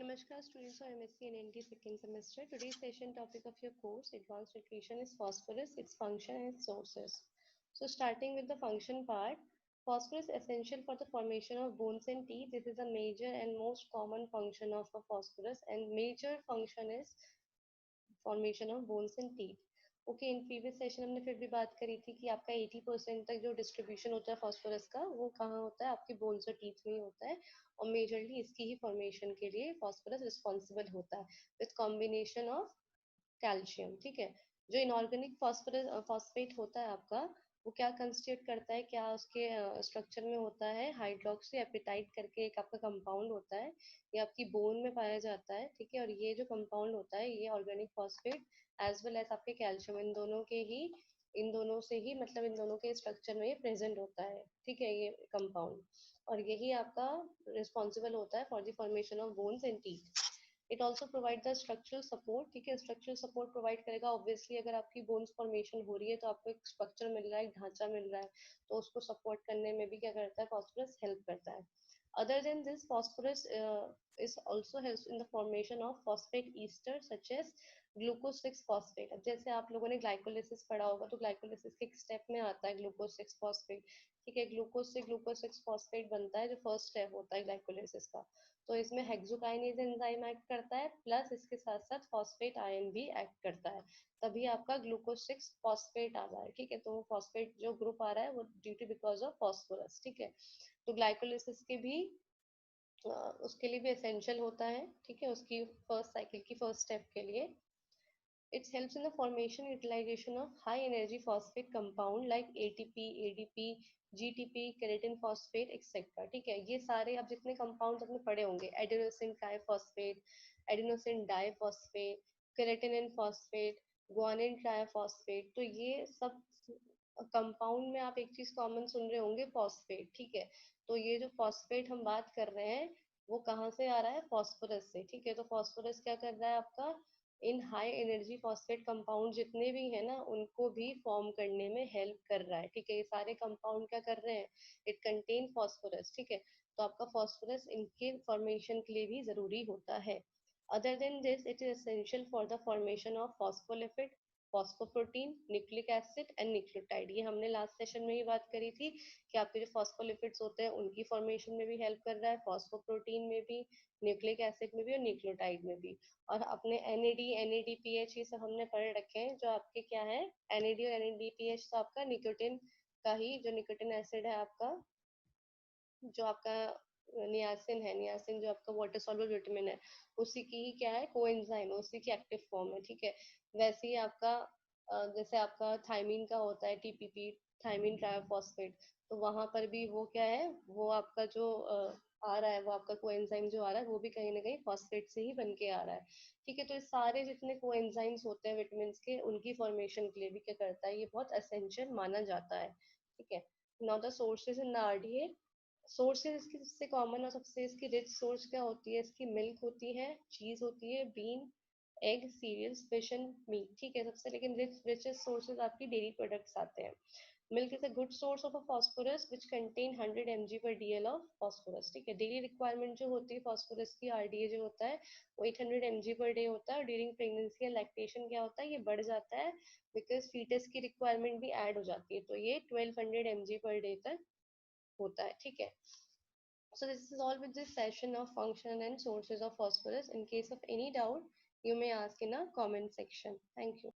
Namaskar students of MSc and ND second semester. Today's session topic of your course Advanced Nutrition is phosphorus, its function and its sources. So starting with the function part, phosphorus is essential for the formation of bones and teeth. This is a major and most common function of a phosphorus, and major function is formation of bones and teeth. Okay, in previous session हमने फिर भी बात करी थी कि आपका 80% तक जो डिस्ट्रीब्यूशन होता है फास्फोरस का वो कहाँ होता है, आपके बोन्स और टीथ में ही होता है, और मेजरली इसकी ही फॉर्मेशन के लिए फास्फोरस रिस्पॉन्सिबल होता है विथ कॉम्बिनेशन ऑफ कैल्शियम। ठीक है, जो इनऑर्गेनिक फास्फोरस फॉस्फेट होता है आपका, वो क्या कंस्टिट्यूट करता है, क्या उसके स्ट्रक्चर में होता है, हाइड्रोक्सी एपिटाइट करके एक आपका कंपाउंड होता है, ये आपकी बोन में पाया जाता है। ठीक है, और ये जो कंपाउंड होता है ये organic phosphate as well as आपके कैल्शियम, इन दोनों से ही मतलब इन दोनों के स्ट्रक्चर में ये प्रेजेंट होता है। ठीक है, ये कंपाउंड, और यही आपका रिस्पॉन्सिबल होता है for the formation of bones and teeth. It also provide the structural support. ठीक है, स्ट्रक्चरल सपोर्ट प्रोवाइड करेगा। ऑब्वियसली अगर आपकी बोन्स फॉर्मेशन हो रही है तो आपको एक स्ट्रक्चर मिल रहा है, एक ढांचा मिल रहा है, तो उसको सपोर्ट करने में भी क्या करता है, फॉस्फोरस हेल्प करता है। Other than this, phosphorus is also helps in the formation of phosphate ester such as glucose 6 phosphate। अब जैसे आप लोगों ने ग्लाइकोलिसिस पढ़ा होगा तो ग्लाइकोलिसिस के एक स्टेप में आता है ग्लूकोज 6 फॉस्फेट। ठीक है, ग्लूकोज से ग्लूकोज 6 फॉस्फेट बनता है जो फर्स्ट स्टेप होता है ग्लाइकोलिसिस का। तो इसमें हेक्सोकाइनेज एंजाइम एक्ट करता है, प्लस इसके साथ साथ फॉस्फेट आयन भी एक्ट करता है, तभी आपका ग्लूकोज 6 फॉस्फेट आ रहा है। ठीक है, तो वो फॉस्फेट जो ग्रुप आ रहा है वो due to because of phosphorus. ठीक है, तो ग्लाइकोलिसिस के भी उसके लिए भी एसेंशियल होता है। ठीक है, उसकी फर्स्ट साइकिल की फर्स्ट स्टेप के लिए it helps in the formation utilization of high energy phosphate compound like ATP, ADP, GTP, keratin phosphate etc। ठीक है, ये सारे अब जितने कंपाउंड आपने पढ़े होंगे, adenosine triphosphate, adenosine diphosphate, creatinine phosphate, guanine triphosphate, तो ये सब कंपाउंड में आप एक चीज कॉमन सुन रहे होंगे, फॉस्फेट। ठीक है, तो ये जो फॉस्फेट हम बात कर रहे हैं वो कहाँ से आ रहा है, फॉस्फोरस से। ठीक है, तो फॉस्फोरस क्या कर रहा है आपका, इन हाई एनर्जी फॉस्फेट कंपाउंड जितने भी है ना उनको भी फॉर्म करने में हेल्प कर रहा है। ठीक है, ये सारे कंपाउंड क्या कर रहे हैं, इट कंटेन फॉस्फोरस। ठीक है, तो आपका फॉस्फोरस इनके फॉर्मेशन के लिए भी जरूरी होता है। Other than this it is essential for the formation of phospholipid, phosphoprotein, nucleic acid and nucleotide. ये हमने लास्ट सेशन में ही बात करी थी कि आपके जो फॉस्फोलिपिड्स होते हैं उनकी फॉर्मेशन में भी हेल्प कर रहा है, फॉस्फोप्रोटीन में भी, न्यूक्लिक एसिड में भी और न्यूक्लियोटाइड में भी। और अपने NAD, NADPH ये सब हमने पढ़ रखे हैं, जो आपके क्या है, NAD और NADPH तो आपका निकोटिन का ही, जो निकोटिन एसिड है आपका, जो आपका नियासिन है, नियासिन जो आपका वाटर सॉल्युबल विटामिन है, उसी की ही क्या है, कोएंजाइम है, उसी की एक्टिव फॉर्म है। ठीक है, वैसे ही आपका जैसे आपका थायमीन का होता है TPP, थायमीन ट्राइफॉस्फेट, तो वहां पर भी वो क्या है, वो आपका जो आ रहा है, वो आपका कोएंजाइम जो आ रहा है वो भी कहीं ना कहीं फॉस्फेट से ही बन के आ रहा है। ठीक है, तो इस सारे जितने कोएंजाइम्स होते हैं विटामिन के, उनकी फॉर्मेशन के लिए भी क्या करता है, ये बहुत एसेंशियल माना जाता है। ठीक है, now the sources in RDA। Sources इसकी सबसे कॉमन और सबसे इसकी रिच सोर्स क्या होती है, इसकी मिल्क होती है, चीज होती है, bean, egg, cereals, fish and meat. ठीक है, सबसे लेकिन रिचेस्ट सोर्सेज आपकी डेयरी प्रोडक्ट्स आते हैं। Milk is a good source of a phosphorus which contain 100 mg per dl of phosphorus। ठीक है, डेली रिक्वायरमेंट जो होती है फास्फोरस की, RDA जो होता है वो 800 mg पर डे होता है, और ड्यूरिंग प्रेगनेंसी या लैक्टेशन क्या होता है, ये बढ़ जाता है बिकॉज फीटस की रिक्वायरमेंट भी ऐड हो जाती है, तो ये 1200 mg पर डे तक होता है। ठीक है, so this is all with this session of function and sources of phosphorus. In case of any doubt, you may ask in a comment section. Thank you.